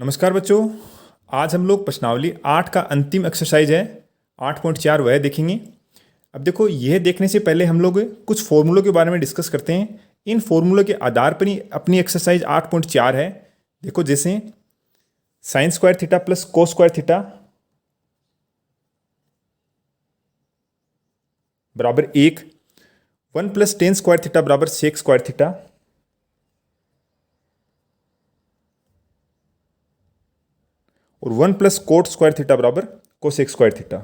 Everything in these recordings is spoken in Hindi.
नमस्कार बच्चों। आज हम लोग प्रश्नावली 8 का अंतिम एक्सरसाइज है 8.4 वह देखेंगे। अब देखो, यह देखने से पहले हम लोग कुछ फॉर्मूलों के बारे में डिस्कस करते हैं। इन फॉर्मूलों के आधार पर ही अपनी एक्सरसाइज 8.4 है। देखो, जैसे sign square theta plus cos square theta बराबर 1, 1 प्लस टेन स्क्वायर थीटा बराबर सेक स्क्वायर थीटा, और 1 प्लस कोट स्क्वायर थीटा बराबर कोसेक स्क्वायर थीटा।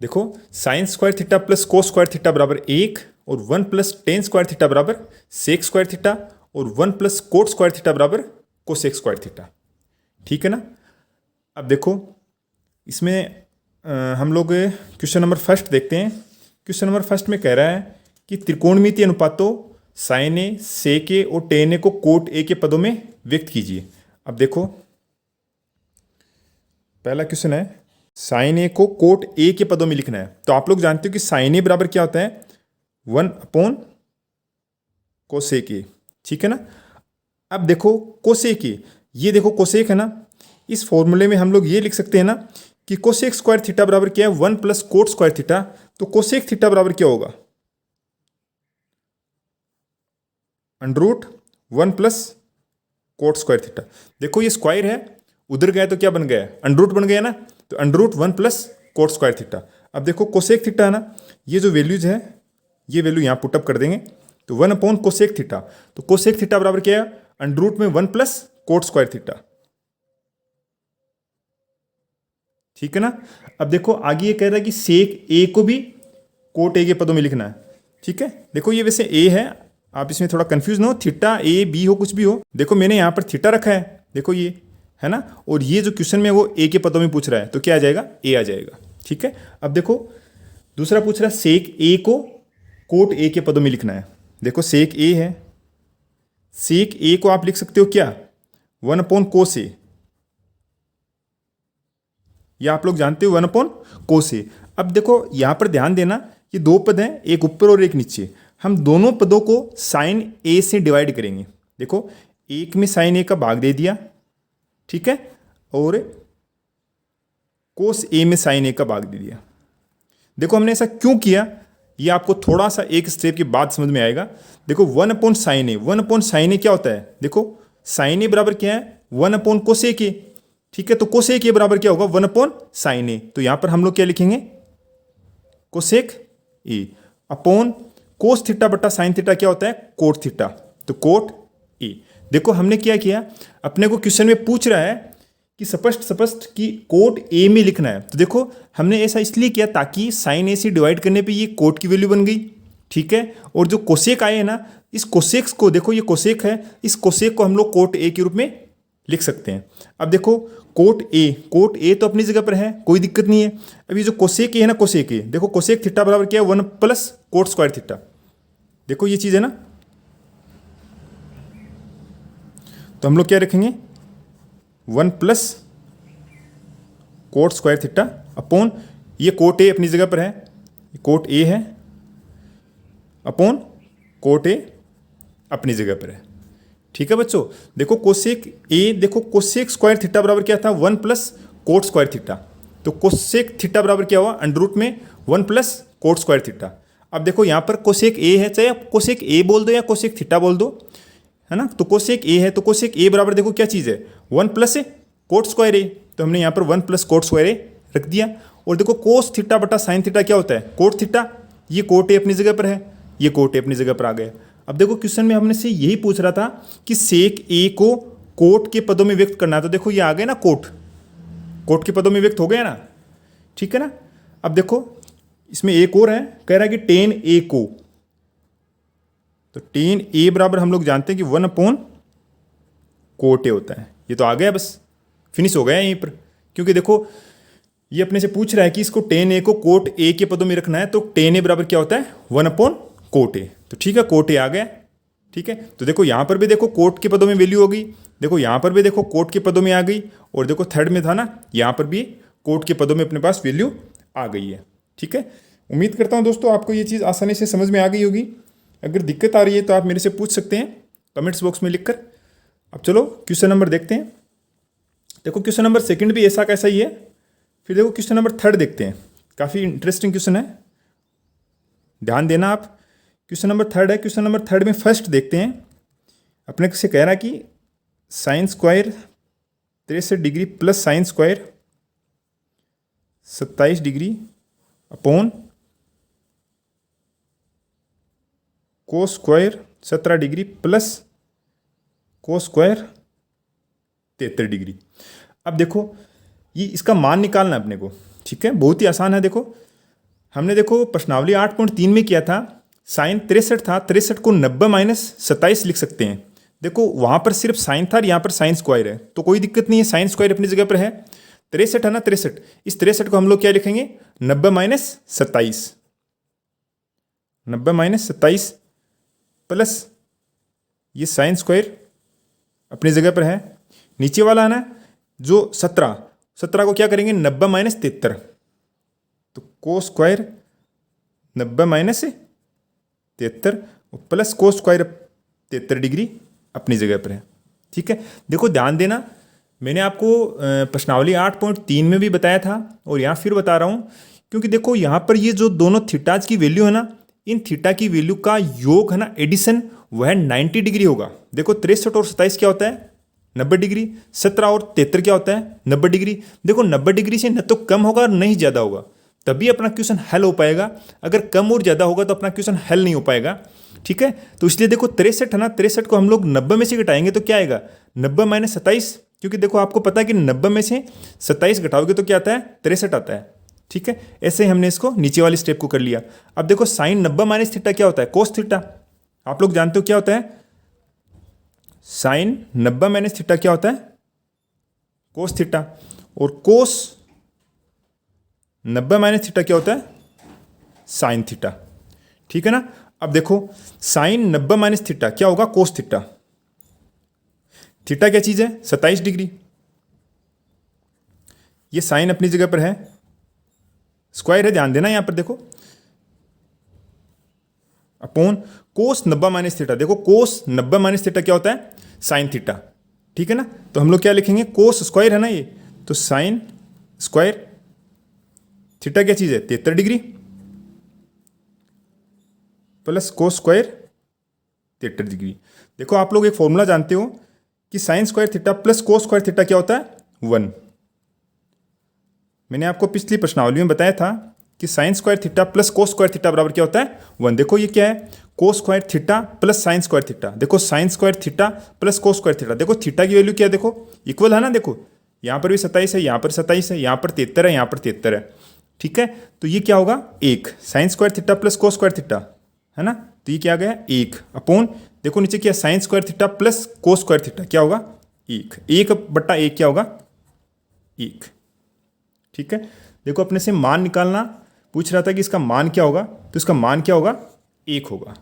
देखो, sine square theta plus cos square theta बराबर 1 और 1 प्लस टेन स्क्वायर थीटा बराबर सेक स्क्वायर थीटा और 1 प्लस कोट स्क्वायर थीटा बराबर कोसेक स्क्वायर थीटा। ठीक है ना। अब देखो, इसमें हम लोग क्वेश्चन नंबर फर्स्ट देखते हैं। क्वेश्चन नंबर फर्स्ट में कह रहा है कि त्रिकोणमितीय अनुपातों साइन ए, सेक ए और टेन ए को कोट ए के पदों में व्यक्त कीजिए। अब देखो, पहला क्वेश्चन है साइन ए को कोट ए के पदों में लिखना है। तो आप लोग जानते हो कि साइन ए बराबर क्या होता है, 1 अपॉन कोसेक ए। ठीक है ना। अब देखो कोसेक ए, ये देखो कोसेक है ना। इस फॉर्मूले में हम लोग ये लिख सकते हैं ना कि कोसेक स्क्वायर थीटा बराबर क्या है, 1 प्लस कोट स्क्वायर थीटा। तो कोसेक थीटा बराबर क्या होगा, under root 1 plus coat square theta. देखो, ये स्क्वायर है, उधर गया तो क्या बन गया, अंडरूट बन गया ना। तो under root 1 plus coat square theta. अब देखो कोसेक थीटा है ना, ये जो वैल्यूज है ये वैल्यू यहाँ पुटअप कर देंगे। तो 1 अपॉन कोसेक थीटा। तो कोसेक थीटा बराबर क्या है, अंडरूट में 1 प्लस कोट स्क्वायर थीटा। ठीक है ना। अब देखो आगे ये कह रहा है कि सेक ए को भी कोट ए के पदों में लिखना है। ठीक है। देखो, ये वैसे ए है, आप इसमें थोड़ा कंफ्यूज ना हो, थीटा ए बी हो कुछ भी हो। देखो मैंने यहाँ पर थीटा रखा है, देखो ये है ना। और ये जो क्वेश्चन में वो ए के पदों में पूछ रहा है, तो क्या आ जाएगा, ए आ जाएगा। ठीक है। अब देखो दूसरा पूछ रहा है सेक ए को कोट ए के पदों में लिखना है। देखो सेक ए है, सेक ए को आप लिख सकते हो क्या, 1 अपॉन कोस ए, या आप लोग जानते हो 1 अपॉन कोस ए। अब देखो यहां पर ध्यान देना, ये दो पद हैं, एक ऊपर और एक नीचे। हम दोनों पदों को साइन ए से डिवाइड करेंगे। देखो, एक में साइन ए का भाग दे दिया, ठीक है, और कोस ए में साइन ए का भाग दे दिया। देखो हमने ऐसा क्यों किया, ये आपको थोड़ा सा एक स्टेप के बाद समझ में आएगा। देखो 1 अपॉन साइन ए, 1 अपॉन साइन ए क्या होता है, देखो साइन ए बराबर क्या है, 1 अपॉन कोसेक ए। ठीक है। तो कोसेक ए बराबर क्या होगा, 1 अपॉन साइन ए। तो यहां पर हम लोग क्या लिखेंगे, कोसेक ए अपॉन कोस थीटा बटा साइन थीटा क्या होता है, कोट थीटा। तो कोट ए। देखो हमने क्या किया, अपने को क्वेश्चन में पूछ रहा है कि स्पष्ट कि कोट ए में लिखना है। तो देखो हमने ऐसा इसलिए किया ताकि साइन ए से डिवाइड करने पे ये कोट की वैल्यू बन गई। ठीक है। और जो कोसेक आए है ना, इस कोसेक्स को देखो, ये कोसेक है, इस कोसेक को हम लोग कोट ए के रूप में लिख सकते हैं। अब देखो कोट ए तो अपनी जगह पर है, कोई दिक्कत नहीं है। अब ये जो कोसेक ए है ना, कोसेक ए, देखो कोसेक थीटा बराबर क्या है, 1 प्लस कोट स्क्वायर थीटा। देखो ये चीज है ना। तो हम लोग क्या रखेंगे, 1 plus coat square theta upon, ये कोट ए अपनी जगह पर है, कोट ए है, अपॉन कोट ए अपनी जगह पर है। ठीक है बच्चों। देखो कोसेक ए, देखो कोसेक स्क्वायर थीटा बराबर क्या था, 1 प्लस कोट स्क्वायर थीटा। तो कोसेक थीटा बराबर क्या हुआ, अंडरूट में 1 प्लस कोट स्क्वायर थीटा। अब देखो यहाँ पर कोसेक ए है, चाहे आप कोसेक ए बोल दो या कोसेक थीटा बोल दो, है ना। तो कोसेक ए है, तो कोसेक ए बराबर देखो क्या चीज़ है, 1 प्लस कोट स्क्वायर ए। तो हमने यहाँ पर 1 प्लस कोट स्क्वायर ए रख दिया। और देखो कोस थीटा बटा साइन थीटा क्या होता है, कोट थीटा। ये कोट ए अपनी जगह पर है, ये कोट ए अपनी जगह पर आ गया। अब देखो क्वेश्चन में हमने से यही पूछ रहा था कि सेक ए को कोट के पदों में व्यक्त करना है। तो देखो ये आ गए ना, कोट के पदों में व्यक्त हो गया ना। ठीक है ना। अब देखो इसमें एक और है, कह रहा है कि टेन ए को, तो टेन ए बराबर हम लोग जानते हैं कि 1 अपॉन कोट ए होता है। ये तो आ गया, बस फिनिश हो गया यहीं पर। क्योंकि देखो ये अपने से पूछ रहा है कि इसको टेन ए को कोट ए के पदों में रखना है। तो टेन ए बराबर क्या होता है, 1 अपॉन कोट ए। तो ठीक है, कोट ए आ गया। ठीक है। तो देखो यहाँ पर भी देखो कोट के पदों में वैल्यू हो गई, देखो यहाँ पर भी देखो कोट के पदों में आ गई, और देखो थर्ड में था ना, यहाँ पर भी कोट के पदों में अपने पास वैल्यू आ गई है। ठीक है। उम्मीद करता हूँ दोस्तों आपको ये चीज़ आसानी से समझ में आ गई होगी। अगर दिक्कत आ रही है तो आप मेरे से पूछ सकते हैं कमेंट्स बॉक्स में लिखकर। अब चलो क्वेश्चन नंबर देखते हैं। देखो क्वेश्चन नंबर सेकंड भी ऐसा कैसा ही है। फिर देखो क्वेश्चन नंबर थर्ड देखते हैं, काफ़ी इंटरेस्टिंग क्वेश्चन है, ध्यान देना आप। क्वेश्चन नंबर थर्ड है। क्वेश्चन नंबर थर्ड में फर्स्ट देखते हैं, अपने से कह रहा कि sine square 63 degree plus sine square 27 degree upon cos square 17 degree plus cos square 73 degree. अब देखो ये इसका मान निकालना है अपने को, ठीक है, बहुत ही आसान है। देखो हमने देखो प्रश्नावली 8.3 में किया था, साइन 63 था, 63 को 90 माइनस 27 लिख सकते हैं। देखो वहाँ पर सिर्फ साइन था और यहाँ पर साइन स्क्वायर है, तो कोई दिक्कत नहीं है, साइन स्क्वायर अपनी जगह पर है। 63 है ना, 63, इस 63 को हम लोग क्या लिखेंगे, 90 माइनस 27, 90 माइनस 27 प्लस ये साइन स्क्वायर अपनी जगह पर है। नीचे वाला है ना जो 17 को क्या करेंगे, 90 माइनस 73, तो cos square 90 minus 73 plus cos square 73 degree अपनी जगह पर है, ठीक है। देखो ध्यान देना, मैंने आपको प्रश्नावली 8.3 में भी बताया था और यहाँ फिर बता रहा हूँ, क्योंकि देखो यहाँ पर ये जो दोनों थीटाज की वैल्यू है ना, इन थीटा की वैल्यू का योग है ना, एडिशन, वह 90 डिग्री होगा। देखो 63 और 27 क्या होता है, 90 डिग्री, 17 और 73 क्या होता है, 90 डिग्री। देखो 90 डिग्री से न तो कम होगा और न ही ज़्यादा होगा, तभी अपना क्वेश्चन हल हो पाएगा। अगर कम और ज़्यादा होगा तो अपना क्वेश्चन हल नहीं हो पाएगा, ठीक है। तो इसलिए देखो 63 है ना, 63 को हम लोग 90 में से घटाएंगे तो क्या आएगा, 90 माइनस 27, क्योंकि देखो आपको पता है कि 90 में से 27 घटाओगे तो क्या आता है, 63 आता है, ठीक है। ऐसे ही हमने इसको नीचे वाली स्टेप को कर लिया। अब देखो साइन 90 माइनस थीटा क्या होता है, कोस थीटा। आप लोग जानते हो क्या होता है, साइन 90 माइनस थीटा क्या होता है, कोस थीटा। और कोस 90 माइनस थीटा क्या होता है, साइन थीटा, ठीक है ना। अब देखो साइन 90 माइनस थीटा क्या होगा, कोस थीटा। थीटा क्या चीज है, 27 डिग्री। ये साइन अपनी जगह पर है, स्क्वायर है, ध्यान देना यहां पर देखो, अपॉन कोस 90 माइनस थीटा। देखो कोस 90 माइनस थीटा क्या होता है, साइन थीटा, ठीक है ना। तो हम लोग क्या लिखेंगे, कोस स्क्वायर है ना ये, तो साइन स्क्वायर थीटा क्या चीज है, 73 degree plus cos square 73 degree. देखो आप लोग एक फॉर्मूला जानते हो कि sine square theta plus cos square theta क्या होता है, 1। मैंने आपको पिछली प्रश्नावली में बताया था कि sine square theta plus cos square theta बराबर क्या होता है, 1। देखो ये क्या है, cos square theta plus sine square theta. देखो sine square theta plus cos square theta, देखो थीटा की वैल्यू क्या है, देखो इक्वल है ना। देखो यहाँ पर भी 27 है, यहाँ पर 27 है, यहाँ पर 73 है, यहाँ पर 73 है, ठीक है। तो ये क्या होगा, 1 sign square theta plus cos square theta, है ना। तो ये क्या आ गया, 1 अपॉन, देखो नीचे क्या, sign square theta plus cos square theta क्या होगा, 1/1 क्या होगा, 1, ठीक है। देखो अपने से मान निकालना पूछ रहा था कि इसका मान क्या होगा, तो इसका मान क्या होगा, 1 होगा,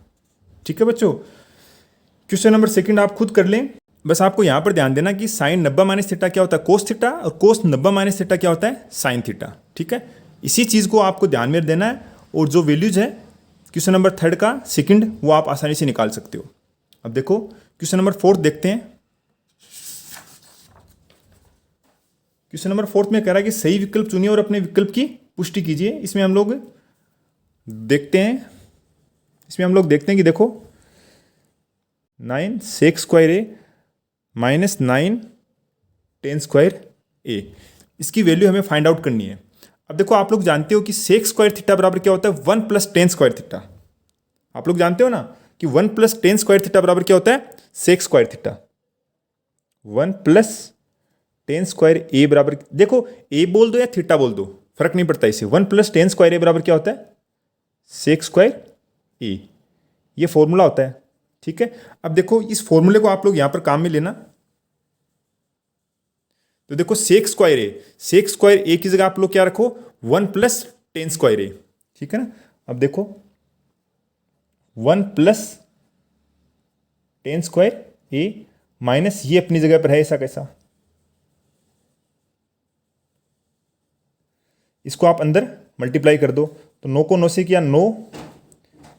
ठीक है बच्चों। क्वेश्चन नंबर सेकंड आप खुद कर लें, बस आपको यहां पर ध्यान देना कि साइन 90 माइनस थीटा क्या होता है, कोस थीटा, और कोस 90 माइनस थीटा क्या होता है, साइन थीटा, ठीक है। इसी चीज़ को आपको ध्यान में देना है, और जो वैल्यूज है क्वेश्चन नंबर थर्ड का सेकंड, वो आप आसानी से निकाल सकते हो। अब देखो क्वेश्चन नंबर फोर्थ देखते हैं। क्वेश्चन नंबर फोर्थ में कह रहा है कि सही विकल्प चुनिए और अपने विकल्प की पुष्टि कीजिए। इसमें हम लोग देखते हैं कि देखो 9 सेक स्क्वायर ए माइनस 9 टेन स्क्वायर ए, इसकी वैल्यू हमें फाइंड आउट करनी है। अब देखो आप लोग जानते हो कि सेक स्क्वायर थीटा बराबर क्या होता है, 1 प्लस टेन स्क्वायर थीटा। आप लोग जानते हो ना कि 1 प्लस टेन स्क्वायर थीटा बराबर क्या होता है, sec square theta. 1 plus tan square A बराबर, देखो ए बोल दो या थीटा बोल दो, फर्क नहीं पड़ता इसे। 1 प्लस टेन स्क्वायर ए बराबर क्या होता है, सेक स्क्वायर ए, ये फॉर्मूला होता है, ठीक है। अब देखो इस फॉर्मूले को आप लोग यहां पर काम में लेना। तो देखो सेक स्क्वायर ए की जगह आप लोग क्या रखो, 1 प्लस टेन स्क्वायर ए, ठीक है ना। अब देखो 1 प्लस टेन स्क्वायर ए माइनस ये अपनी जगह पर है ऐसा कैसा, इसको आप अंदर मल्टीप्लाई कर दो, तो 9 को 9 से किया 9,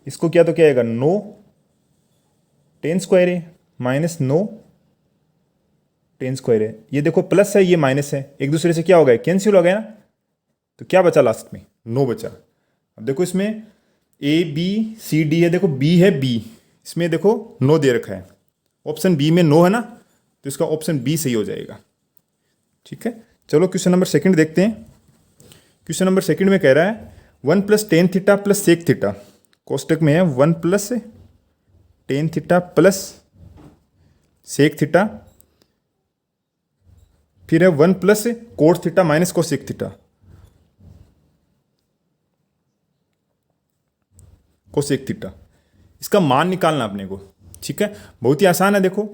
इसको किया तो क्या आएगा 9 टेन स्क्वायर है माइनस 9 टेन स्क्वायर है, ये देखो प्लस है ये माइनस है, एक दूसरे से क्या हो गया, कैंसिल हो गया ना, तो क्या बचा लास्ट में, 9 बचा। अब देखो इसमें ए बी सी डी है, देखो बी है बी, इसमें देखो 9 दे रखा है, ऑप्शन बी में 9 है ना, तो इसका ऑप्शन बी सही हो जाएगा। ठीक है, चलो क्वेश्चन नंबर सेकंड देखते हैं। क्वेश्चन नंबर सेकंड में कह रहा है 1 plus tan theta plus sec theta, कोष्टक में है 1 plus tan theta plus sec theta, फिर है 1 plus cot theta minus cosec theta, cosec theta, इसका मान निकालना अपने को। ठीक है, बहुत ही आसान है। देखो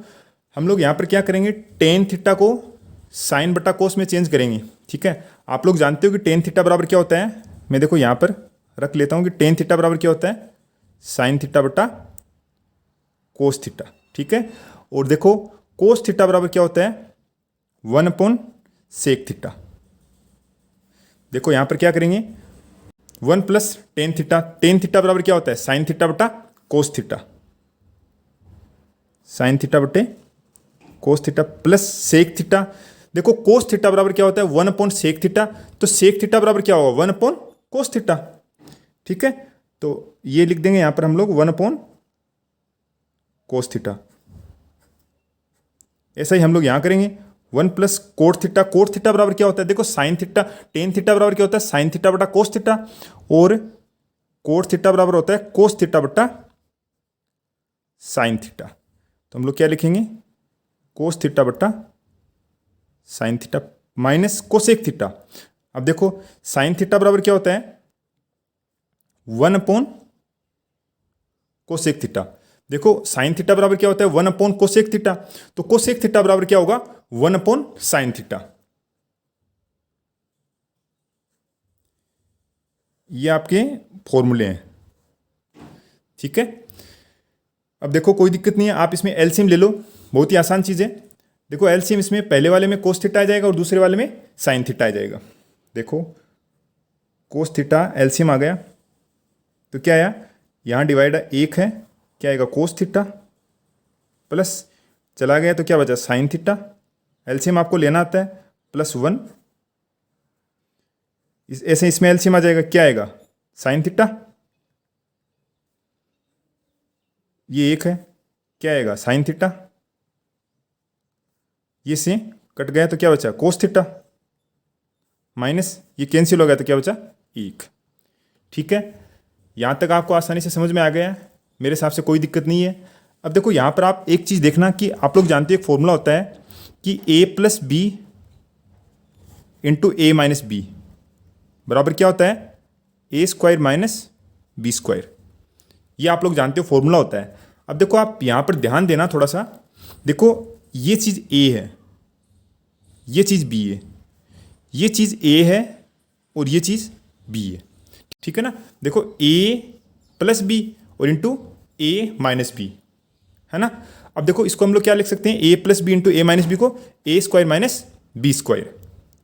हम लोग यहाँ पर क्या करेंगे, टेन थीटा को साइन बटा कोस में चेंज करेंगे। ठीक है, आप लोग जानते हो कि टेन थीटा बराबर क्या होता है, मैं देखो यहाँ पर रख लेता हूँ कि टेन थीटा बराबर क्या होता है, साइन थीटा बटा कोस थीटा। ठीक है, और देखो कोस थीटा बराबर क्या होता है, 1 अपॉन सेक थीटा। देखो यहाँ पर क्या करेंगे, 1 प्लस टेन थीटा बराबर क्या होता है, साइन थीटा बटा कोस थीटा, साइन थीटा बटे cos theta plus sec theta. देखो कोस थीटा बराबर क्या होता है, 1 अपॉन सेक थीटा, तो सेक थीटा बराबर क्या होगा, 1 अपॉन कोस थीटा। ठीक है, तो ये लिख देंगे यहाँ पर हम लोग 1 अपॉन कोस थीटा। ऐसा ही हम लोग यहाँ करेंगे 1 प्लस कोट थीटा बराबर क्या होता है, देखो साइन थीटा, टेन थीटा बराबर क्या होता है, साइन थीटा बटा कोस थीटा, और कोट थीटा बराबर होता है कोस थीटा बटा साइन थीटा। तो हम लोग क्या लिखेंगे, कोस थीटा बटा sine theta minus cosec theta. अब देखो साइन थीटा बराबर क्या होता है, 1 अपॉन कोसेक थीटा। देखो साइन थीटा बराबर क्या होता है, 1 अपॉन कोसेक थीटा, तो कोसेक थीटा बराबर क्या होगा, 1 अपॉन साइन थीटा। ये आपके फॉर्मूले हैं। ठीक है, अब देखो कोई दिक्कत नहीं है, आप इसमें एलसीएम ले लो, बहुत ही आसान चीज़ है। देखो एलसीएम इसमें पहले वाले में कोस थीटा आ जाएगा और दूसरे वाले में साइन थीटा आ जाएगा। देखो कोस थीटा एलसीएम आ गया, तो क्या आया, यहाँ डिवाइडर 1 है, क्या आएगा कोस थीटा, प्लस चला गया तो क्या बचा, साइन थीटा, एलसीएम आपको लेना आता है, +1, ऐसे इसमें एलसीएम आ जाएगा, क्या आएगा, साइन थीटा, ये 1 है, क्या आएगा, साइन थीटा, ये से कट गया तो क्या बचा, कोस थीटा, माइनस ये कैंसिल हो गया तो क्या बचा, 1। ठीक है, यहाँ तक आपको आसानी से समझ में आ गया है, मेरे हिसाब से कोई दिक्कत नहीं है। अब देखो यहाँ पर आप एक चीज़ देखना कि आप लोग जानते हो एक फॉर्मूला होता है कि a plus b into a minus b बराबर क्या होता है, ए स्क्वायर माइनस बी स्क्वायर। ये आप लोग जानते हो फॉर्मूला होता है। अब देखो आप यहाँ पर ध्यान देना थोड़ा सा, देखो ये चीज़ a है, ये चीज़ b है, ये चीज़ a है और ये चीज़ b है। ठीक है ना, देखो a प्लस बी और इंटू ए माइनस बी, है ना। अब देखो इसको हम लोग क्या लिख सकते हैं, a plus b into a minus b को a square minus b square,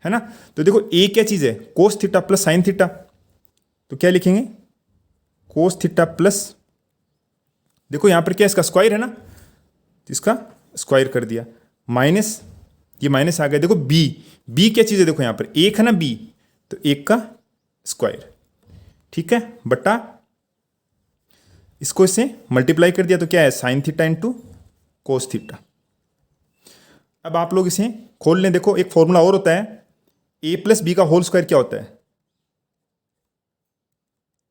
है ना। तो देखो a क्या चीज़ है, cos theta plus sine theta, तो क्या लिखेंगे, कोस थीटा प्लस, देखो यहाँ पर क्या इसका स्क्वायर है ना, तो इसका स्क्वायर कर दिया, माइनस ये माइनस आ गया। देखो b क्या चीज़ है, देखो यहाँ पर 1 है ना b, तो 1 का स्क्वायर, ठीक है, बटा इसको इससे मल्टीप्लाई कर दिया तो क्या है, sign theta into cos theta. अब आप लोग इसे खोल लें, देखो एक फॉर्मूला और होता है, a प्लस बी का होल स्क्वायर क्या होता है,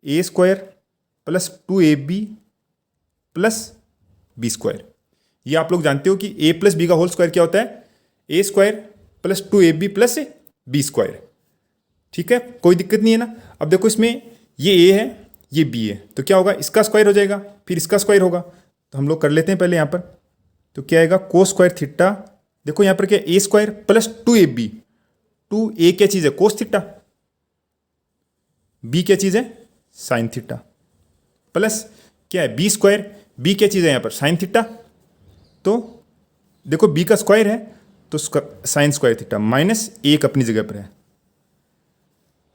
ए square plus 2ab plus B square. ये आप लोग जानते हो कि a प्लस बी का होल स्क्वायर क्या होता है, ए square plus 2ab plus B square. ठीक है, कोई दिक्कत नहीं है ना। अब देखो इसमें ये a है ये b है, तो क्या होगा, इसका स्क्वायर हो जाएगा, फिर इसका स्क्वायर होगा, तो हम लोग कर लेते हैं पहले यहाँ पर, तो क्या आएगा, कोस स्क्वायर थीटा, देखो यहाँ पर क्या, ए स्क्वायर प्लस 2ab, 2a क्या चीज़ है, कोस थीटा, b क्या चीज़ है, साइन थीटा, प्लस क्या है, बी स्क्वायर, b क्या चीज़ है यहाँ पर, साइन थीटा, तो देखो b का स्क्वायर है तो साइन स्क्वायर थीटा, माइनस 1 अपनी जगह पर है,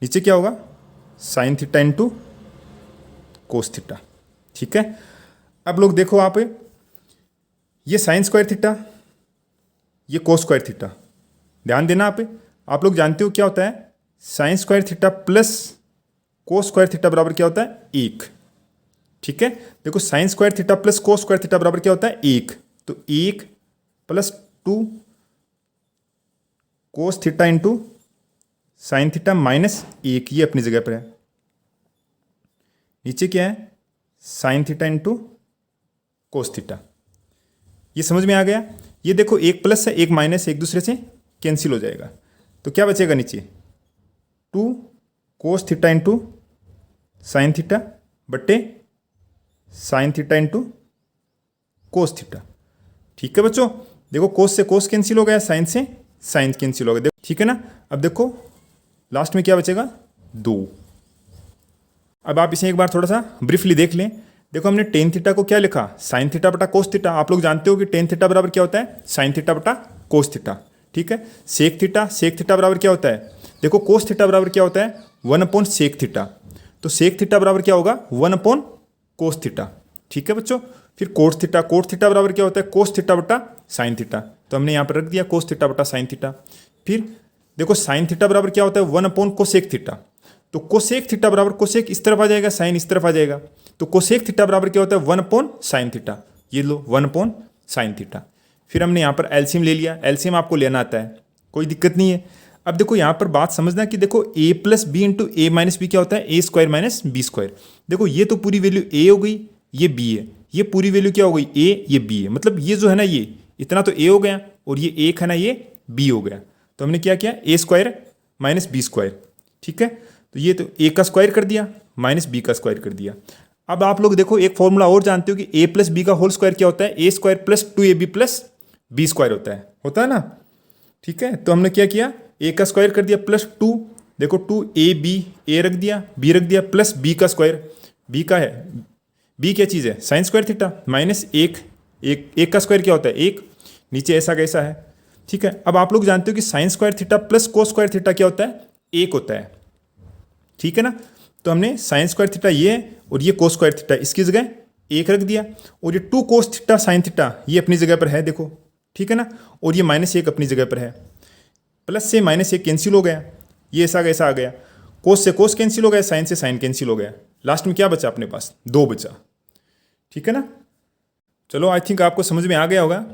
नीचे क्या होगा, sign theta into cos theta. ठीक है, अब लोग देखो आप ये साइन स्क्वायर थीटा, ये कोस स्क्वायर थीटा। ध्यान देना आप लोग जानते हो क्या होता है, sign square theta plus cos square theta बराबर क्या होता है, 1। ठीक है, देखो sine square theta plus cos square theta बराबर क्या होता है, 1। तो 1 plus 2 cos theta into sine theta minus 1, ये अपनी जगह पर है। नीचे क्या है, sign theta into cos theta. ये समझ में आ गया। ये देखो एक प्लस है एक माइनस, एक दूसरे से कैंसिल हो जाएगा। तो क्या बचेगा नीचे, 2 cos theta into sine theta बट्टे sine theta into cos theta. ठीक है बच्चों, देखो कोस से कोस कैंसिल हो गया, साइन से साइन कैंसिल हो गया, देखो ठीक है ना। अब देखो लास्ट में क्या बचेगा, 2। अब आप इसे एक बार थोड़ा सा ब्रीफली देख लें। देखो हमने टेन थीटा को क्या लिखा, साइन थीटा बटा कोस थीटा। आप लोग जानते हो कि टेन थीटा बराबर क्या होता है, साइन थीटा बटा कोस थीटा। ठीक है, सेक थीटा बराबर क्या होता है, देखो कोस थीटा बराबर क्या होता है, 1 सेक थीटा। तो सेक थीटा बराबर क्या होगा, 1 कोस थीटा। ठीक है बच्चों, फिर कोस थीटा बराबर क्या होता है, कोस थीटा बटा साइन थीटा। तो हमने यहाँ पर रख दिया कोस थीटा बटा साइन थीटा। फिर देखो साइन थीटा बराबर क्या होता है, 1 कोसेक थीटा। तो कोसेक थीटा बराबर कोसेक इस तरफ आ जाएगा, साइन इस तरफ आ जाएगा। तो कोसेक थीटा बराबर क्या होता है, 1 साइन थीटा। ये लो 1 साइन थीटा। फिर हमने यहाँ पर एलसीएम ले लिया, एलसीएम आपको लेना आता है, कोई दिक्कत नहीं है। अब देखो यहाँ पर बात समझना कि देखो a plus b into a minus b क्या होता है, ए स्क्वायर माइनस बी स्क्वायर। देखो ये तो पूरी वैल्यू a हो गई, ये b है, ये पूरी वैल्यू क्या हो गई, a, ये b है। मतलब ये जो है ना, ये इतना तो a हो गया और ये एक है ना, ये b हो गया। तो हमने क्या किया, a square minus b square. ठीक है, तो ये तो a का स्क्वायर कर दिया माइनस b का स्क्वायर कर दिया। अब आप लोग देखो एक फॉर्मूला और जानते हो कि a प्लस बी का होल स्क्वायर क्या होता है, a square plus 2ab plus B square होता है ना। ठीक है, तो हमने क्या किया, a का स्क्वायर कर दिया प्लस 2, देखो 2ab, a रख दिया, b रख दिया, प्लस b का स्क्वायर, b का है, b क्या चीज़ है, साइन स्क्वायर थीटा माइनस 1 का स्क्वायर क्या होता है, 1, नीचे ऐसा कैसा है। ठीक है, अब आप लोग जानते हो कि sine square theta plus cos square theta क्या होता है, 1 होता है। ठीक है ना, तो हमने साइन स्क्वायर थीटा ये है और ये कोस स्क्वायर थीटा, इसकी जगह 1 रख दिया। और ये 2 कोस थीटा साइन थीटा ये अपनी जगह पर है, देखो ठीक है ना। और ये -1 अपनी जगह पर है, प्लस से -1 कैंसिल हो गया, ये ऐसा कैसा आ गया, कोस से कोस कैंसिल हो गया, साइन से साइन कैंसिल हो गया। लास्ट में क्या बचा अपने पास, 2 बचा। ठीक है ना, चलो आई थिंक आपको समझ में आ गया होगा।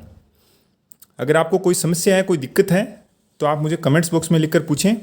अगर आपको कोई समस्या है, कोई दिक्कत है, तो आप मुझे कमेंट्स बॉक्स में लिखकर पूछें।